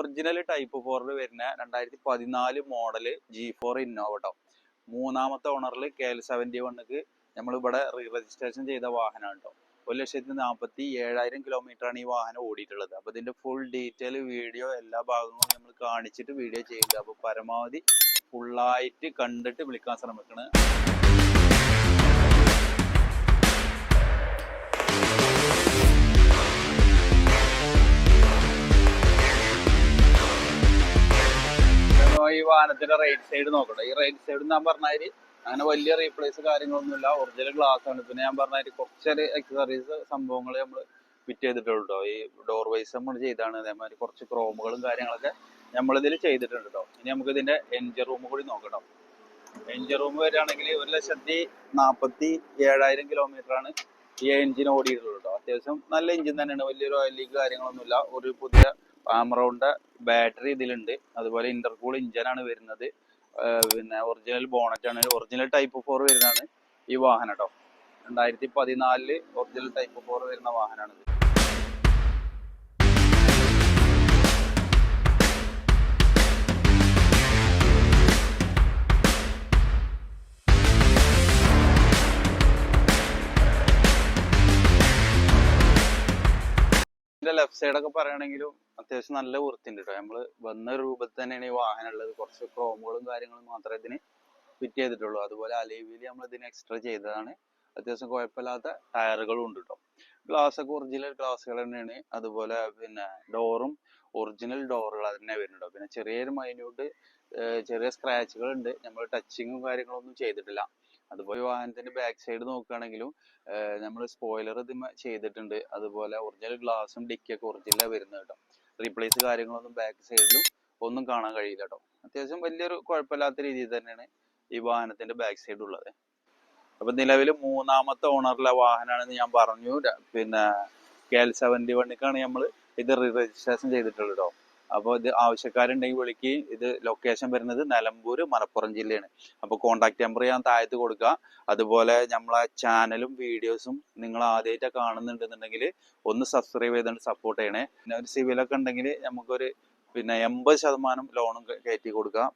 Original type 4 വരുന്ന 2014 model G4 Innova കേട്ടോ. മൂന്നാമത്തെ ഓണറിൽ KL71ക്ക് നമ്മളിവിടെ റീ രജിസ്ട്രേഷൻ ചെയ്ത വാഹനമാണ് കേട്ടോ. 1,47,000 കിലോമീറ്ററാണ് ഈ വാഹനം ഓടിയിട്ടുള്ളത്. അപ്പോൾ ഇതിൻ്റെ ഫുൾ ഡീറ്റെയിൽ വീഡിയോ എല്ലാ ഭാഗങ്ങളും നമ്മൾ കാണിച്ചിട്ട് വീഡിയോ ചെയ്യുക. അപ്പോൾ പരമാവധി ഫുള്ളായിട്ട് കണ്ടിട്ട് വിളിക്കാൻ ശ്രമിക്കണം. ഈ വാഹനത്തിന്റെ റൈറ്റ് സൈഡ് നോക്കട്ടെ. ഈ റൈറ്റ് സൈഡ് ഞാൻ പറഞ്ഞാൽ അങ്ങനെ വലിയ റീപ്ലേസ് കാര്യങ്ങളൊന്നുമില്ല, ഒറിജിനൽ ഗ്ലാസ് ആണ്. പിന്നെ ഞാൻ പറഞ്ഞാൽ കുറച്ചൊരു എക്സസറീസ് സംഭവങ്ങൾ നമ്മൾ ഫിറ്റ് ചെയ്തിട്ടുള്ളൂ കേട്ടോ. ഈ ഡോർ വൈസ് നമ്മൾ ചെയ്താണ്. അതേമാതിരി കുറച്ച് ക്രോമുകളും കാര്യങ്ങളൊക്കെ നമ്മളിതിൽ ചെയ്തിട്ടുണ്ട് കേട്ടോ. ഇനി നമുക്ക് ഇതിന്റെ എൻജിൻ റൂം കൂടി നോക്കണം. എൻജിൻ റൂം വരികയാണെങ്കിൽ 1,47,000 കിലോമീറ്ററാണ് ഈ എൻജിൻ ഓടിയിട്ടുള്ളൂ കേട്ടോ. അത്യാവശ്യം നല്ല എൻജിൻ തന്നെയാണ്, വലിയൊരു ഓയിൽ ലീക്ക് കാര്യങ്ങളൊന്നുമില്ല. ഒരു പുതിയ ആമറോണിന്റെ ബാറ്ററി ഇതിലുണ്ട്. അതുപോലെ ഇന്റർകൂൾ ഇഞ്ചനാണ് വരുന്നത്. പിന്നെ ഒറിജിനൽ ബോണറ്റ് ആണ്. ഒറിജിനൽ ടൈപ്പ് 4 വരുന്നതാണ് ഈ വാഹനം കേട്ടോ. 2014 ഒറിജിനൽ ടൈപ്പ് 4 വരുന്ന വാഹനമാണിത്. ഇതിന്റെ ലെഫ്റ്റ് സൈഡൊക്കെ പറയുകയാണെങ്കിലും അത്യാവശ്യം നല്ല വൃത്തിയുണ്ട് കേട്ടോ. നമ്മൾ വന്ന രൂപത്തിൽ തന്നെയാണ് ഈ വാഹനം ഉള്ളത്. കുറച്ച് ക്രോമുകളും കാര്യങ്ങളും മാത്രമേ ഇതിന് ഫിറ്റ് ചെയ്തിട്ടുള്ളൂ. അതുപോലെ അലൈവിൽ നമ്മൾ ഇതിന് എക്സ്ട്രാ ചെയ്തതാണ്. അത്യാവശ്യം കുഴപ്പമില്ലാത്ത ടയറുകളും ഉണ്ട് കേട്ടോ. ഗ്ലാസ് ഒക്കെ ഒറിജിനൽ ഗ്ലാസുകൾ തന്നെയാണ്. അതുപോലെ പിന്നെ ഡോറും ഒറിജിനൽ ഡോറുകൾ തന്നെ വരുന്നുണ്ടോ. പിന്നെ ചെറിയൊരു മൈന്യൂട്ട് ചെറിയ സ്ക്രാച്ചുകൾ ഉണ്ട്. നമ്മൾ ടച്ചിങ്ങും കാര്യങ്ങളൊന്നും ചെയ്തിട്ടില്ല. അതുപോലെ വാഹനത്തിന്റെ ബാക്ക് സൈഡ് നോക്കുകയാണെങ്കിലും നമ്മൾ സ്പോയിലർ ഇതിന് ചെയ്തിട്ടുണ്ട്. അതുപോലെ ഒറിജിനൽ ഗ്ലാസും ഡിക്കിയൊക്കെ ഒറിജിനൽ വരുന്നത് കേട്ടോ. റീപ്ലേസ് കാര്യങ്ങളൊന്നും ബാക്ക് സൈഡിലും ഒന്നും കാണാൻ കഴിയില്ല കേട്ടോ. അത്യാവശ്യം വലിയൊരു കുഴപ്പമില്ലാത്ത രീതിയിൽ തന്നെയാണ് ഈ വാഹനത്തിന്റെ ബാക്ക് സൈഡ് ഉള്ളത്. അപ്പൊ നിലവിൽ മൂന്നാമത്തെ ഓണറിലെ വാഹനമാണെന്ന് ഞാൻ പറഞ്ഞു. പിന്നെ KL71ക്കാണ് നമ്മൾ ഇത് രജിസ്ട്രേഷൻ ചെയ്തിട്ടുള്ളത് കേട്ടോ. അപ്പോൾ ഇത് ആവശ്യക്കാരുണ്ടെങ്കിൽ വിളിക്ക്. ഇത് ലൊക്കേഷൻ വരുന്നത് നിലമ്പൂർ, മലപ്പുറം ജില്ലയാണ്. അപ്പോൾ കോൺടാക്ട് നമ്പർ ഞാൻ താഴത്ത് കൊടുക്കുക. അതുപോലെ നമ്മളെ ചാനലും വീഡിയോസും നിങ്ങൾ ആദ്യമായിട്ട് കാണുന്നുണ്ടെന്നുണ്ടെങ്കിൽ ഒന്ന് സബ്സ്ക്രൈബ് ചെയ്തുകൊണ്ട് സപ്പോർട്ട് ചെയ്യണേ. പിന്നെ ഒരു സിവിലൊക്കെ ഉണ്ടെങ്കിൽ നമുക്കൊരു 80% ലോണും കയറ്റി കൊടുക്കാം.